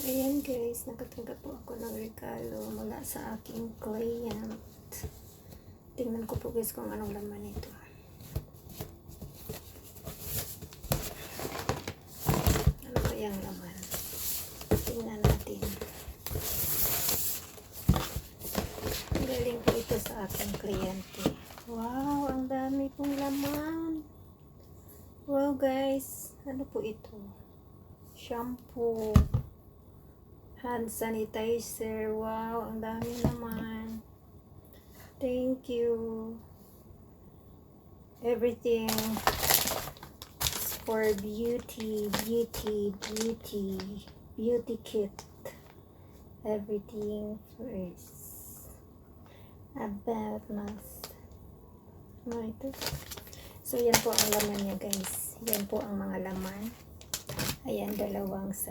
Ayan guys, nakatanggap po ako ng regalo mula sa aking client. Tingnan ko po guys kung anong laman ito. Ano kayang laman? Tingnan natin. Galing po ito sa aking kliyente. Wow, ang dami pong laman. Wow guys, ano po ito? Shampoo, hand sanitizer. Wow, ang dami naman. Thank you. Everything for beauty kit. Everything first about mask. Ano ito? So yan po ang laman niya guys. Yan po ang mga laman. Ayan, dalawang size.